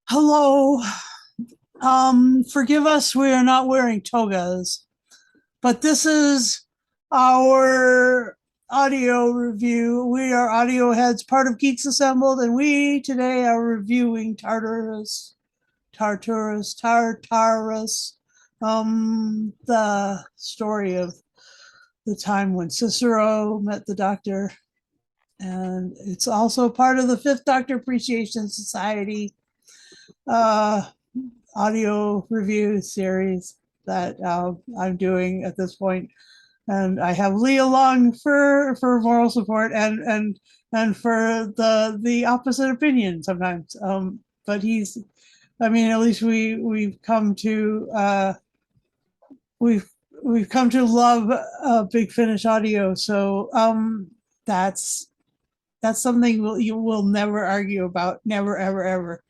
Hello. Forgive us, we are not wearing togas, but this is our audio review. We are audio heads, part of Geeks Assembled, and we today are reviewing Tartarus, the story of the time when Cicero met the Doctor. And it's also part of the Fifth Doctor Appreciation Society uh, audio review series that I'm doing at this point. And I have Lee along for moral support and for the opposite opinion sometimes. But he's, I mean, at least we've come to we've we've come to love Big Finish audio. So that's that's something you will never argue about, never ever ever.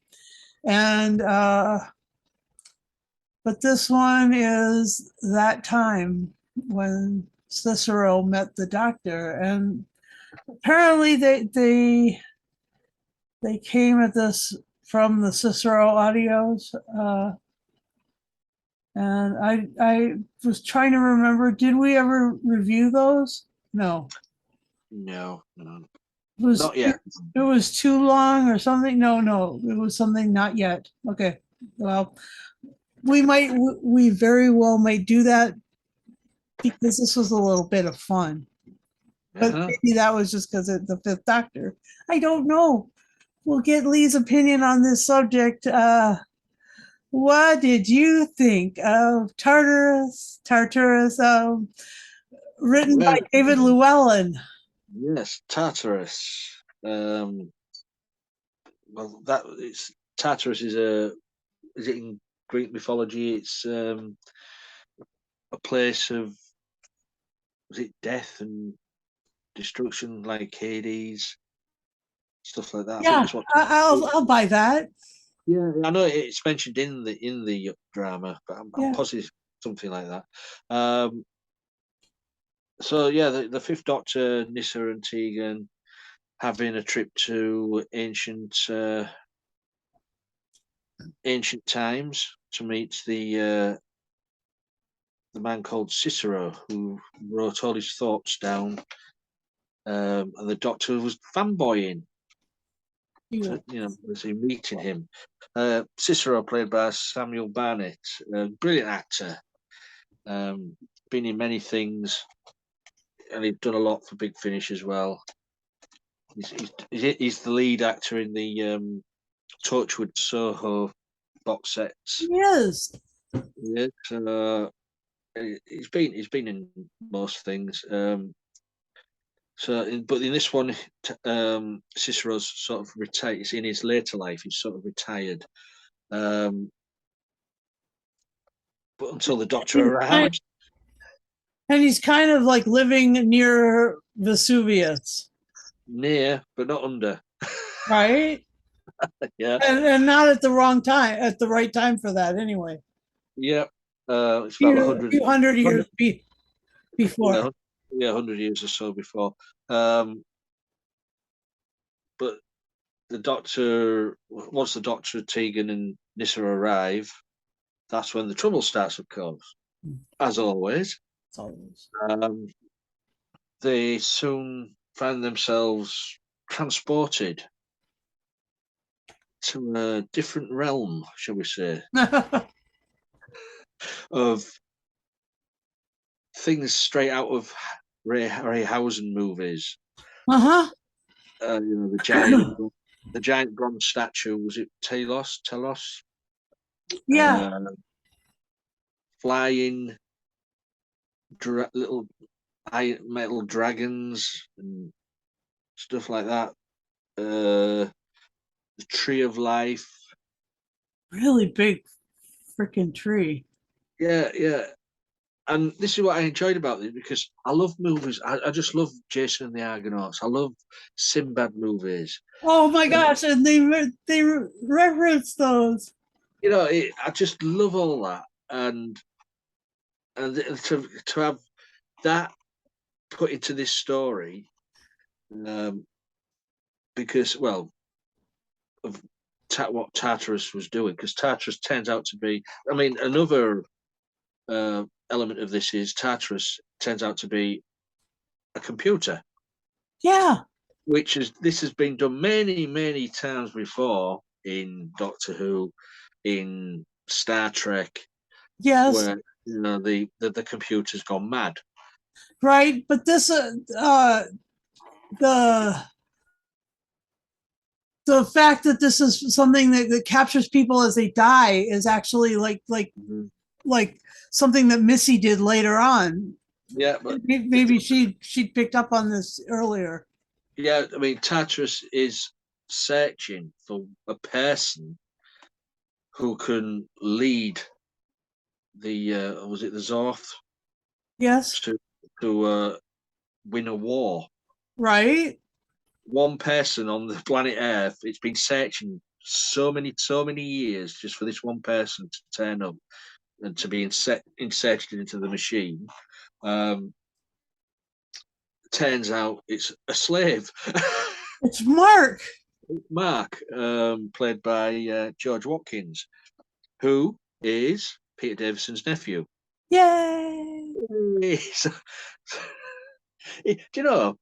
And but this one is that time when Cicero met the Doctor, and apparently they came at this from the Cicero audios. And I was trying to remember, did we ever review those? No. No, no, It was not yet. it was too long or something. No, it was something not yet. Okay. Well, we very well may do that because this was a little bit of fun. But Uh-huh. maybe that was just because it's the Fifth Doctor. I don't know. We'll get Lee's opinion on this subject. What did you think of Tartarus, written by Well, David Llewellyn? yes, Tartarus. Well, that it's Tartarus is it in Greek mythology? It's a place of was it death and destruction, like Hades, stuff like that. I think Yeah, that's what. I'll buy that. Yeah, I know it's mentioned in the drama, but I'm Yeah. positive something like that. Um, so yeah, the Fifth Doctor, Nyssa and Tegan having a trip to ancient times to meet the man called Cicero, who wrote all his thoughts down, and the Doctor was fanboying, Yeah. as he meeting him. Cicero, played by Samuel Barnett, a brilliant actor, um, been in many things, and he's done a lot for Big Finish as well. He's the lead actor in the Torchwood Soho box sets. Yes. Yeah, he's been in most things. But in this one, Cicero's sort of retired. It's in his later life. He's sort of retired. Um, but until the Doctor arrives, And he's kind of like living near Vesuvius, near but not under. right? Yeah, And not at the wrong time, at the right time for that, anyway. yeah. It's about A few hundred years 100, before. yeah, yeah, 100 years or so before. Um, but the Doctor, once the Doctor, Tegan, and Nyssa arrive, that's when the trouble starts, of course, as always. Always. Um, they soon find themselves transported to a different realm, shall we say, of things straight out of Ray Harryhausen movies. Uh-huh. The giant bronze statue. Was it Telos? Yeah. Uh, Flying little metal dragons and stuff like that. The Tree of Life. Really big freaking tree. Yeah, yeah. And this is what I enjoyed about it because I love movies. I just love Jason and the Argonauts. I love Sinbad movies. Oh my gosh, and they reference those. I just love all that, and to have that put into this story, um, because well, of what Tartarus was doing, because Tartarus turns out to be. I mean, another element of this is Tartarus turns out to be a computer. Yeah. This has been done many times before in Doctor Who, in Star Trek, Yes. where the computer's gone mad. Right. But this the fact that this is something that captures people as they die is actually like something that Missy did later on. Yeah, but Maybe she picked up on this earlier. yeah, I mean, Tartarus is searching for a person who can lead the was it the Zorth Yes. to win a war. Right. One person on the planet Earth. It's been searching so many years just for this one person to turn up and to be inserted into the machine. Turns out it's a slave. It's Mark. Mark, played by George Watkins, who is Peter Davison's nephew. Yay. So, do you know,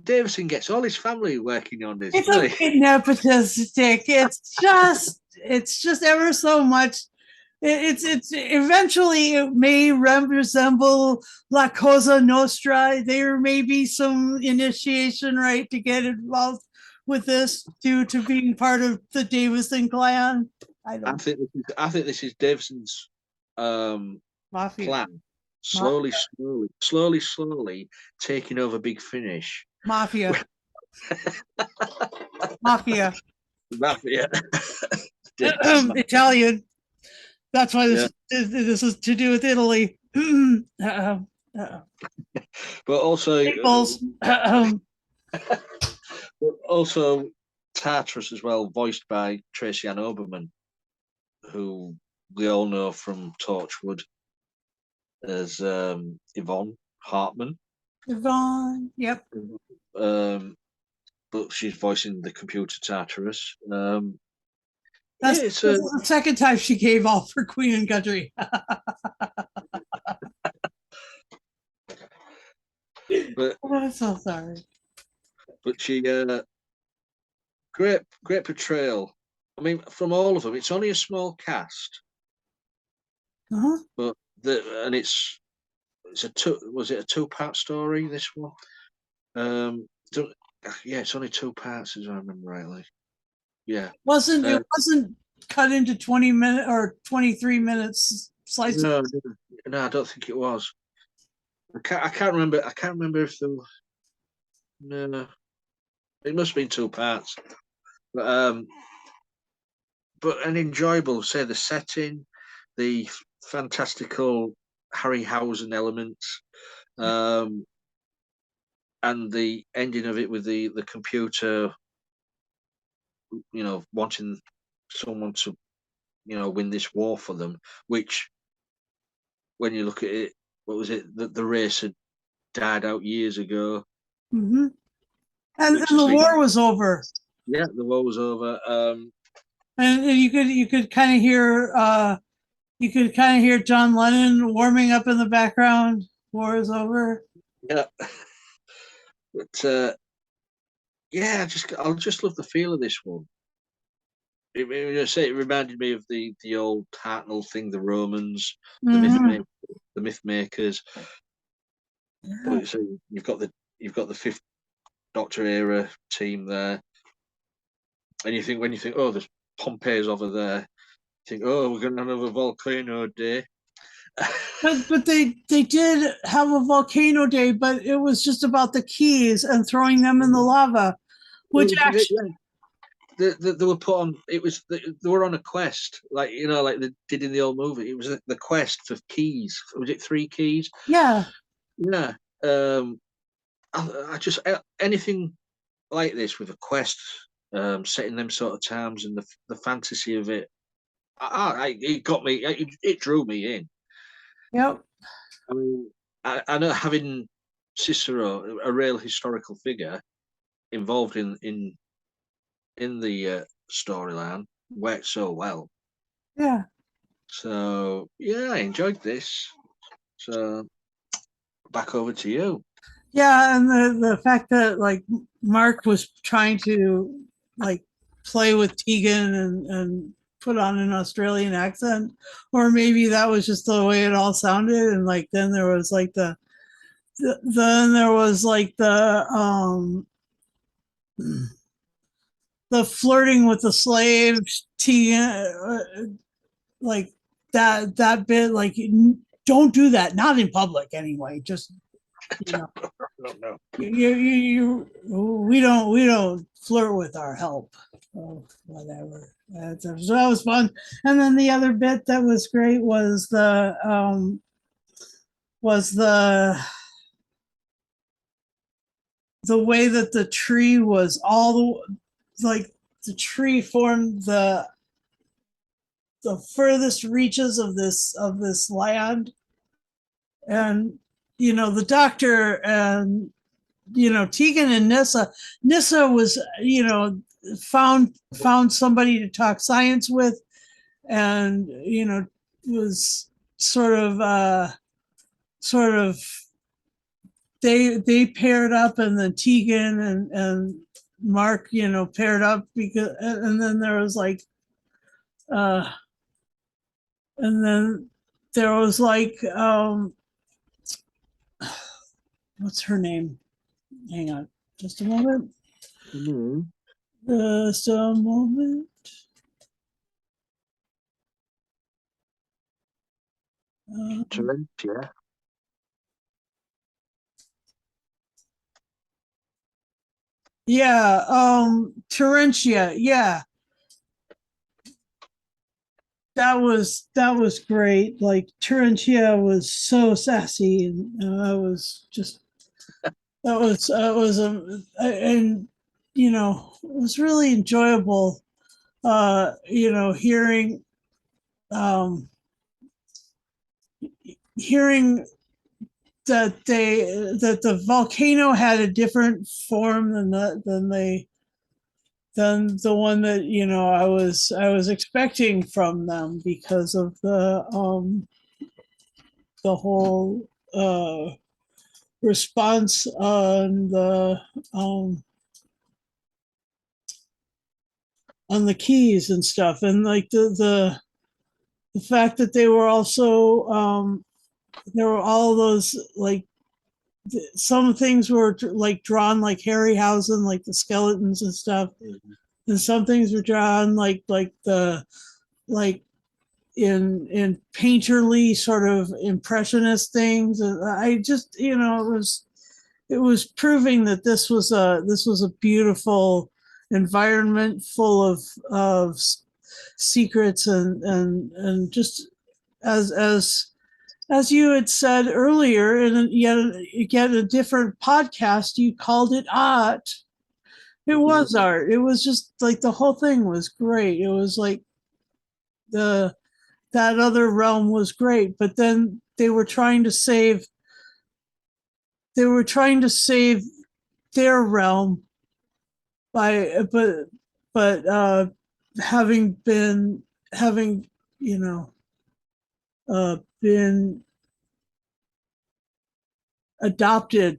Davison gets all his family working on this. It's a bit nepotistic. It's just ever so much. It's eventually it may resemble La Cosa Nostra. There may be some initiation right to get involved with this due to being part of the Davison clan. I think this is Davison's Mafia. plan. Slowly taking over Big Finish. Mafia. Mafia. Mafia. Italian. That's why Yeah. this is to do with Italy. But also, Naples. but also Tartarus as well, voiced by Tracy-Ann Oberman, who we all know from Torchwood as Yvonne Hartman. Yvonne. Yep. But she's voicing the computer Tartarus. That's it's the second time she gave all for Queen and Country. but I'm so sorry. But she great portrayal. I mean, from all of them, it's only a small cast, Uh-huh. but it's a two-part story, this one? Yeah, it's only 2 parts, as I remember rightly. Yeah. It wasn't cut into 20 minute or 23 minutes slices. No, I don't think it was. I can't remember. I can't remember if there was. No, it must have been 2 parts. But an enjoyable, say, the setting, the fantastical Harryhausen elements, and the ending of it with the computer, wanting someone to, win this war for them, which, when you look at it, what was it? The race had died out years ago. Mm-hmm. And then the war was over. Yeah, the war was over. And you could kind of hear John Lennon warming up in the background. War is over. Yeah, but yeah, I just love the feel of this one. It reminded me of the old Hartnell thing, the Romans, Mm-hmm. the myth makers. Yeah. So you've got the Fifth Doctor era team there, and when you think, oh, there's Pompeii's over there, you think, oh, we're going to have a volcano day. But they did have a volcano day, but it was just about the keys and throwing them in the lava, which actually. They were put on. It was they were on a quest, like they did in the old movie. It was the quest for keys. Was it 3 keys? Yeah. Yeah. I just anything like this with a quest, setting them sort of times and the fantasy of it. It got me. It drew me in. Yep. I mean, I know, having Cicero, a real historical figure, involved in the storyline worked so well. Yeah. So yeah, I enjoyed this. So back over to you. Yeah, and the fact that like Mark was trying to like play with Tegan and put on an Australian accent, or maybe that was just the way it all sounded, and like then there was like then there was like the flirting with the slave Tegan, like that bit, like don't do that, not in public anyway, just you know. No. We don't flirt with our help. Oh, whatever. So that was fun. And then the other bit that was great was the way that the tree was all like the tree formed the furthest reaches of this land, and the doctor and Tegan and Nissa was found somebody to talk science with, and was sort of they paired up, and then Tegan and Mark paired up, because and then there was like uh and then there was like what's her name, hang on just a moment. Mm-hmm. Just a moment. Talentia. Yeah, Terentia. Yeah, that was great. Like Terentia was so sassy, and and it was really enjoyable. Hearing um, hearing that the volcano had a different form than the one that I was expecting from them, because of the whole response on the keys and stuff, and like the fact that they were also there were all those like some things were like drawn like Harryhausen, like the skeletons and stuff, Mm-hmm. and some things were drawn like the like in painterly sort of impressionist things. I just it was proving that this was a beautiful environment full of secrets, and just as you had said earlier, in yet a different podcast, you called it art. It was art. It was just like the whole thing was great. It was like the that other realm was great, but then they were trying to save their realm by but having you know been adopted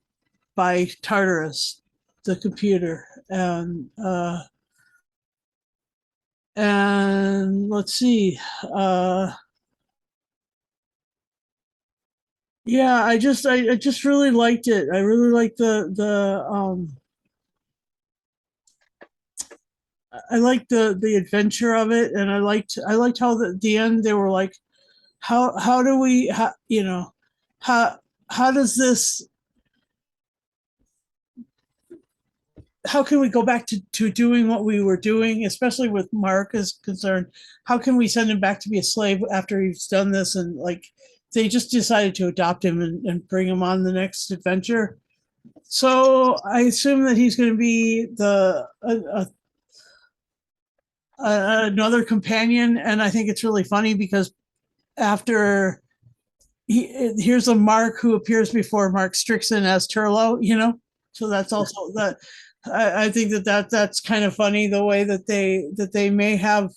by Tartarus, the computer, and let's see, yeah, I just really liked it. I really liked the adventure of it, and I liked how at the end they were like, how do we how how does this how can we go back to doing what we were doing, especially with Mark is concerned? How can we send him back to be a slave after he's done this? And like they just decided to adopt him and bring him on the next adventure. So I assume that he's going to be another companion, and I think it's really funny because after here's a Mark who appears before Mark Strickson as Turlo, so that's also that I think that's kind of funny the way that they may have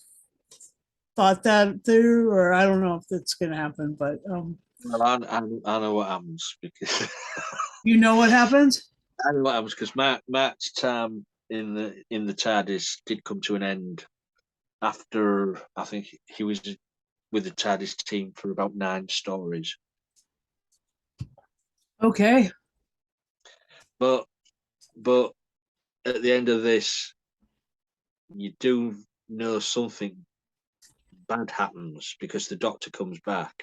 thought that through, or I don't know if that's going to happen, but Well, I know what happens because you know what happens? I know what happens because Matt's time in the TARDIS did come to an end after I think he was with the TARDIS team for about 9 stories. Okay. But but at the end of this, you do know something bad happens because the Doctor comes back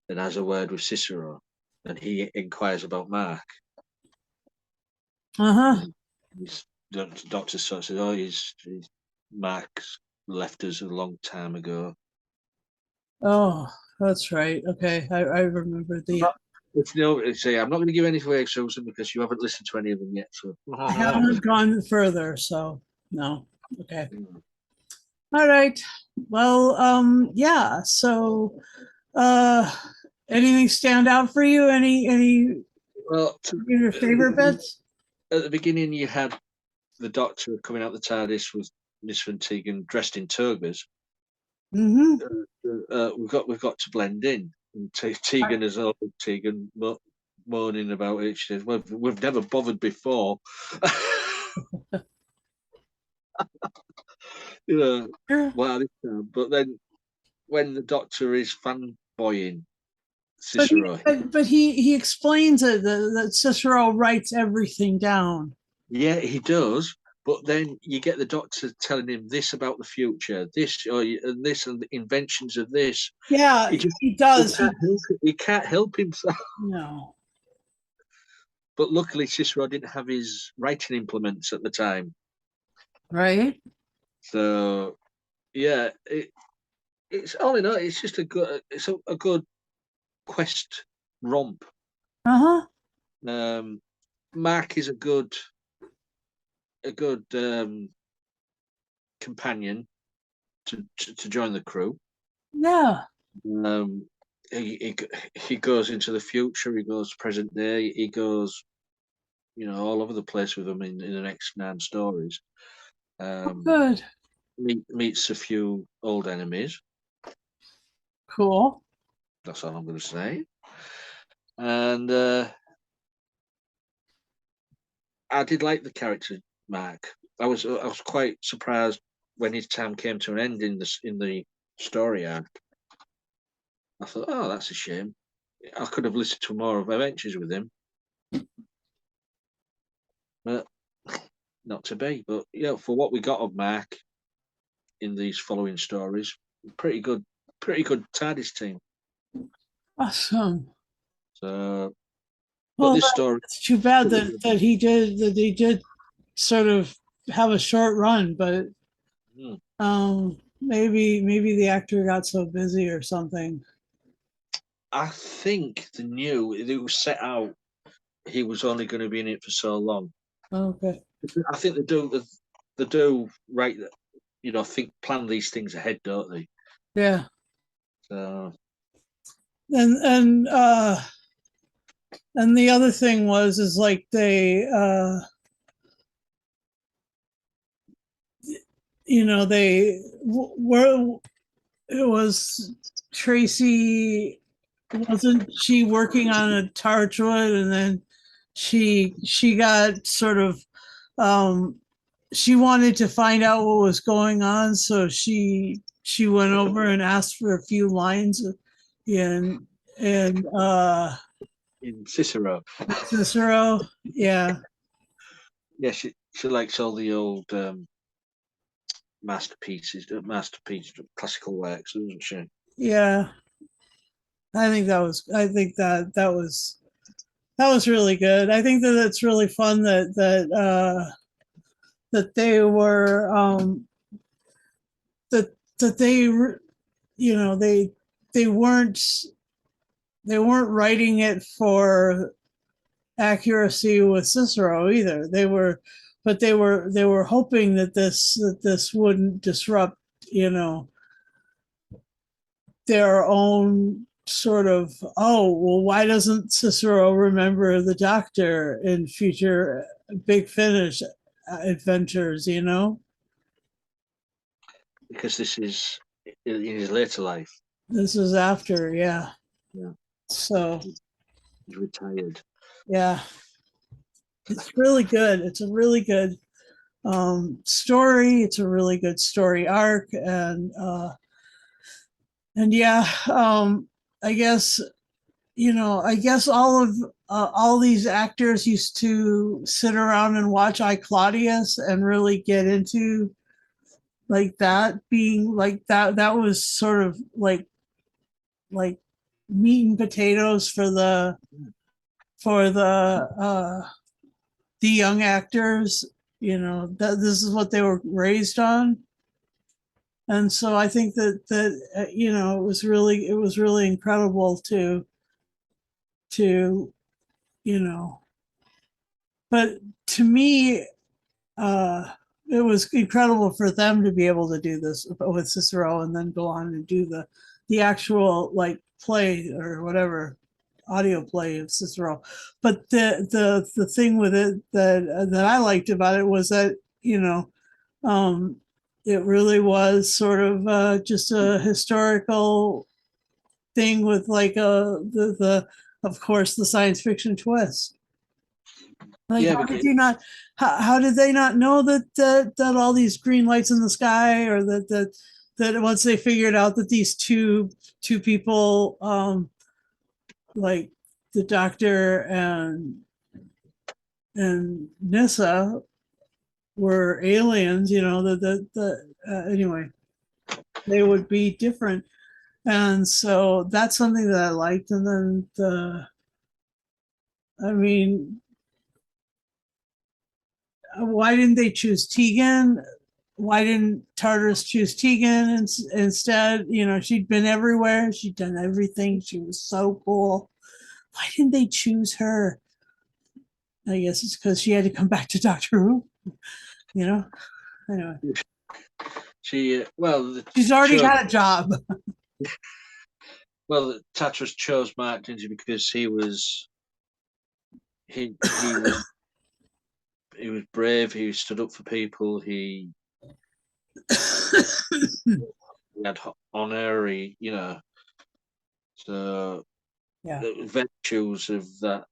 and has a word with Cicero, and he inquires about Mark. Uh-huh. And the Doctor sort of says, "Oh, Mark's left us a long time ago." Oh, that's right. Okay. I remember I'm the not, if you know, say I'm not going to give any away, Susan, because you haven't listened to any of them yet. So, I haven't gone further, so no. Okay. All right. Well, yeah. So uh anything stand out for you? Any well, your favorite bits? at the beginning, you had the Doctor coming out the TARDIS with Miss Van Tegan dressed in togas. Mm-hmm. We've got to blend in. And Tegan is old Tegan moaning about it. She says, "Well, we've never bothered before." you know, Sure. wow, this time. But then when the Doctor is fanboying But Cicero, he explains it that Cicero writes everything down. yeah, he does. But then you get the Doctor telling him this about the future, this and this, and the inventions of this. Yeah, He just he does. he can't help himself. No. But luckily, Cicero didn't have his writing implements at the time, Right? so yeah, it's all in all, it's just a good quest romp. Uh-huh. Um, Mark is a good companion to join the crew. Yeah. Um, he goes into the future. He goes present day. He goes, all over the place with them in the next 9 stories. Oh, Um, good. meets a few old enemies. Cool. That's all I'm going to say. And I did like the character Mark. I was quite surprised when his time came to an end in the story arc. I thought, oh, that's a shame. I could have listened to more of adventures with him, but not to be. But for what we got of Mark in these following stories, pretty good TARDIS team. Awesome. So, but Well, this story, that's too bad that he did sort of have a short run, but hmm, maybe the actor got so busy or something. I think it was set out he was only going to be in it for so long. Okay. I think they do right. Think plan these things ahead, don't they? Yeah. So And and the other thing was is like they they were it was Tracy, wasn't she working on a Torchwood, and then she got sort of um she wanted to find out what was going on, so she went over and asked for a few lines in and in Cicero, Cicero. Yeah. yeah, she likes all the old masterpieces, classical works, doesn't she? Yeah. I think that was really good. I think that it's really fun that they were that they weren't writing it for accuracy with Cicero either. They were hoping that this wouldn't disrupt, you know, their own sort of, oh, well, why doesn't Cicero remember the Doctor in future Big Finish adventures, you know? because this is in his later life. This is after, yeah. Yeah, So, he's retired. yeah, it's really good. It's a really good story. It's a really good story arc. And yeah, I guess, you know, I guess all these actors used to sit around and watch I Claudius and really get into like that being like that was sort of like meat and potatoes for the young actors, you know, that this is what they were raised on. And so I think that you know, it was really incredible to you know, but to me, uh it was incredible for them to be able to do this with Cicero and then go on and do the actual like play or whatever audio play of Cicero. But the thing with it that I liked about it was that, you know, um, it really was sort of just a historical thing with like the of course the science fiction twist. Like, Yeah, how did because you not? How did they not know that all these green lights in the sky, or that once they figured out that these two people, like the doctor and Nissa, were aliens, you know, anyway, they would be different, and so that's something that I liked. And then I mean, why didn't they choose Tegan? Why didn't Tartarus choose Tegan instead? You know, she'd been everywhere. She'd done everything. She was so cool. Why didn't they choose her? I guess it's because she had to come back to Doctor Who. You know. Anyway, she she's already chose got a job. Tartarus chose Mark, didn't he? Because he was he was brave. He stood up for people. He had honor. So Yeah. the virtues of that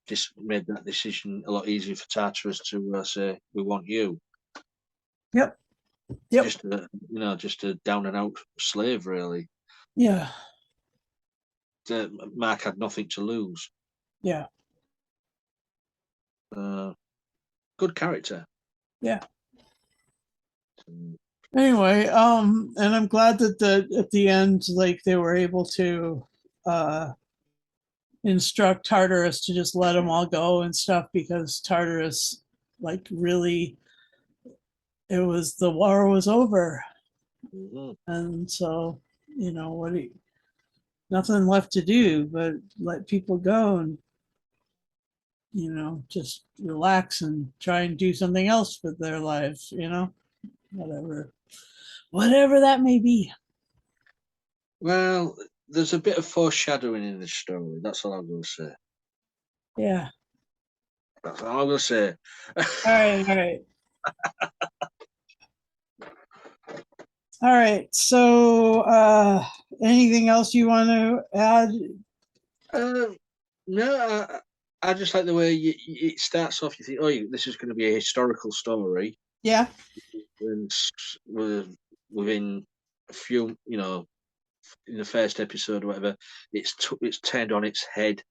just made that decision a lot easier for Tartarus to say, "We want you." Yep. Yep. Just a down and out slave, really. Yeah. Mark had nothing to lose. Yeah. Good character. Yeah. Mm. Anyway, and I'm glad that at the end, like they were able to uh instruct Tartarus to just let them all go and stuff because Tartarus, like, really, it was the war was over, Mhm. and so you know nothing left to do but let people go and you know just relax and try and do something else with their lives. You know, whatever that may be. Well, there's a bit of foreshadowing in this story. That's all I'm going to say. Yeah. That's all I'm going to say. All right. All right. All right. So, anything else you want to add? Um, no, I just like the way it starts off. You think, oh, this is going to be a historical story, Yeah. and within a few, in the first episode or whatever, it's turned on its head,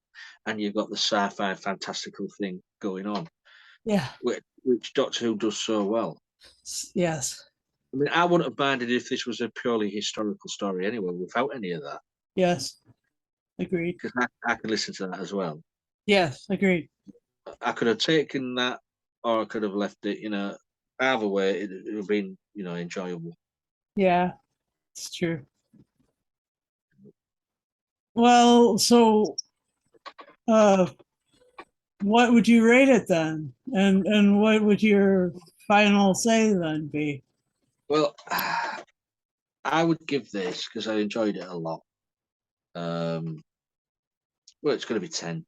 and you've got the sci-fi fantastical thing going on, Yeah. which Doctor Who does so well. Yes. I mean, I wouldn't have minded if this was a purely historical story anyway, without any of that, Yes. Agreed. because I could listen to that as well. Yes. Agreed. I could have taken that, or I could have left it. Either way, it would have been, enjoyable. Yeah. It's true. Well, so uh what would you rate it then? And what would your final say then be? Well, I would give this because I enjoyed it a lot. Well, it's going to be 10.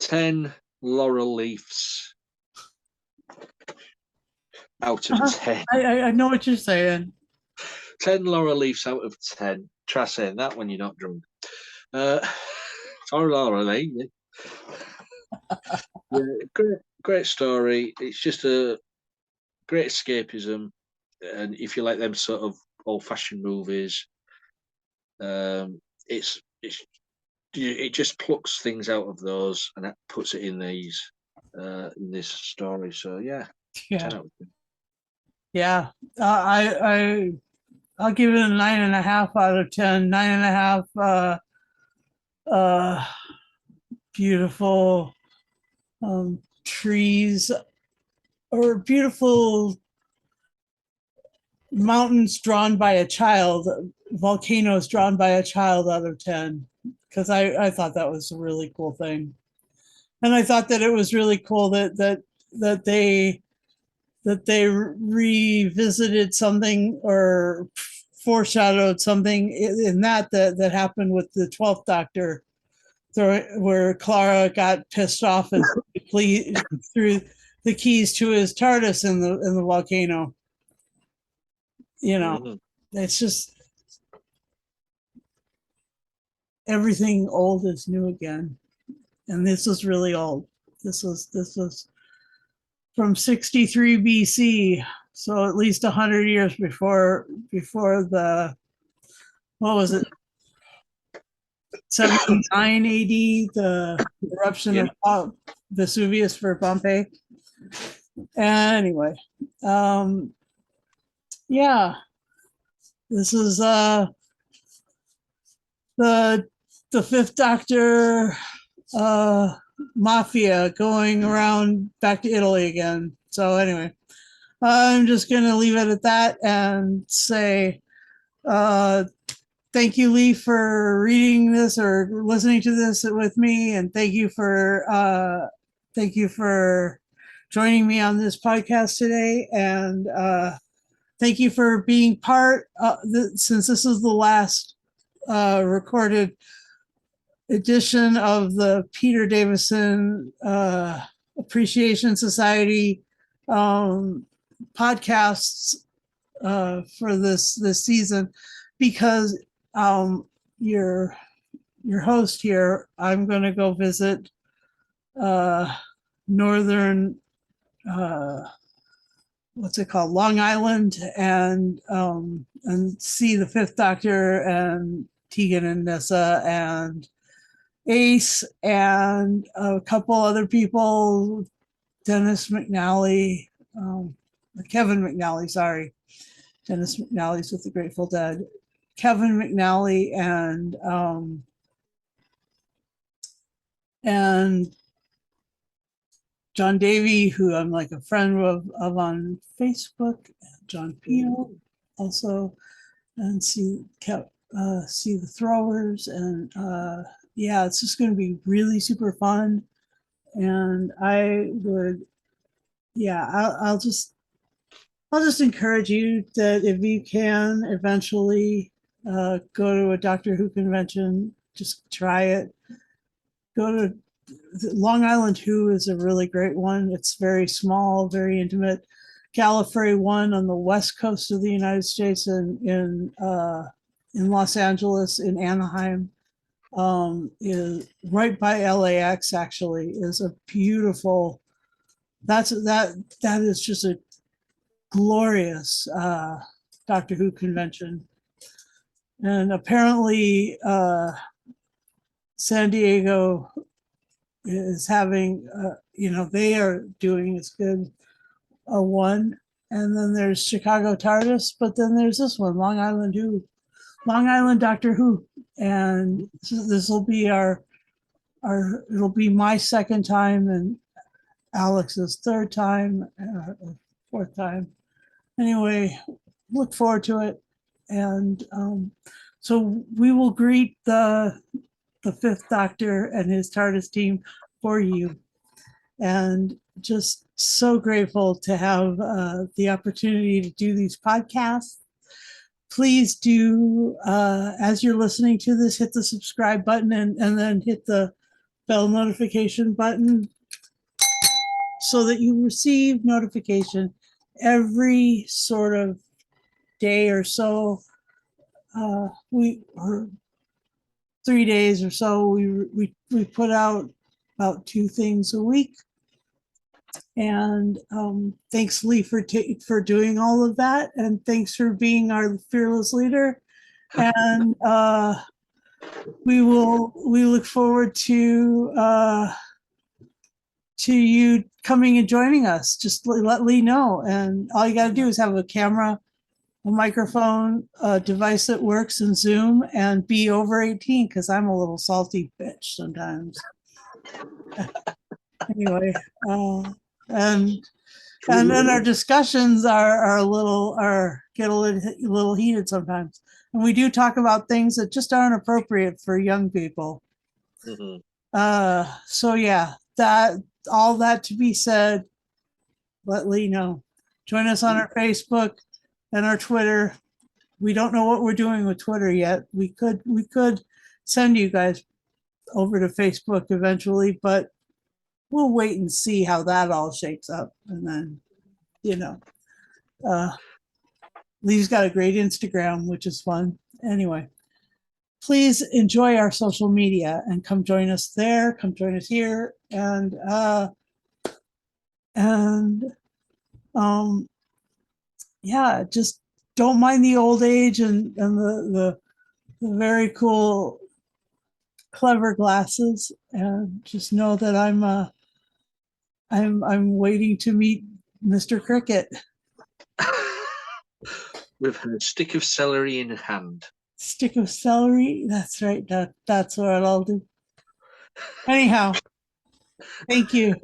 10 laurel leaves out of 10. I know what you're saying. 10 laurel leaves out of 10. Try saying that when you're not drunk. Or laurel leaf. Yeah, great story. It's just a great escapism. And if you like them sort of old-fashioned movies, it just plucks things out of those and that puts it in this story. So yeah, Yeah. 10 out of 10. Yeah. I'll give it a 9.5 out of 10. 9.5. Uh, beautiful trees or beautiful mountains drawn by a child, volcanoes drawn by a child out of 10. Because I thought that was a really cool thing. And I thought that it was really cool that they revisited something or foreshadowed something in that happened with the 12th Doctor, where Clara got pissed off and threw the keys to his TARDIS in the volcano. You know, it's just everything old is new again, and this was really old. This was from 63 BC, so at least 100 years before the, what was it, 79 AD, the eruption of Vesuvius for Pompeii. Anyway, yeah, this is the Fifth Doctor mafia going around back to Italy again. So anyway, I'm just going to leave it at that and say thank you, Lee, for reading this or listening to this with me, and thank you for joining me on this podcast today, and thank you for being part. Since this is the last recorded edition of the Peter Davison Appreciation Society podcasts for this season, because your host here, I'm going to go visit northern what's it called, Long Island, and see the Fifth Doctor and Tegan and Nessa and Ace and a couple other people, Dennis McNally, Kevin McNally, sorry. Dennis McNally's with the Grateful Dead. Kevin McNally and John Davey, who I'm like a friend of on Facebook, John Pino also, and see the Throwers, and yeah, it's just going to be really super fun. And I would, yeah, I'll just encourage you that if you can eventually go to a Doctor Who convention, just try it. Go to Long Island Who is a really great one. It's very small, very intimate. Gallifrey one on the west coast of the United States, and in Los Angeles, in Anaheim, is right by LAX. Actually, is a beautiful. That is just a glorious Doctor Who convention, and apparently San Diego is having, they are doing as good a one, and then there's Chicago TARDIS, but then there's this one, Long Island Doctor Who, and this will be it'll be my second time and Alex's third time, fourth time. Anyway, look forward to it, and so we will greet the Fifth Doctor and his TARDIS team for you, and just so grateful to have the opportunity to do these podcasts. Please do, as you're listening to this, hit the subscribe button and then hit the bell notification button, so that you receive notification every sort of day or so. Or 3 days or so, we put out about 2 things a week. And thanks, Lee, for doing all of that, and thanks for being our fearless leader. And we look forward to you coming and joining us. Just let Lee know, and all you got to do is have a camera, a microphone, a device that works in Zoom, and be over 18, because I'm a little salty bitch sometimes. Anyway, and then our discussions are get a little heated sometimes, and we do talk about things that just aren't appropriate for young people. So yeah, all that to be said, let Lee know. Join us on our Facebook and our Twitter. We don't know what we're doing with Twitter yet. We could send you guys over to Facebook eventually, but we'll wait and see how that all shakes up. And then, Lee's got a great Instagram, which is fun. Anyway, please enjoy our social media and come join us there. Come join us here. And yeah, just don't mind the old age and the very cool, clever glasses, and just know that I'm waiting to meet Mr. Cricket. With her stick of celery in hand. Stick of celery? That's right. That's what I'll do. Anyhow, thank you.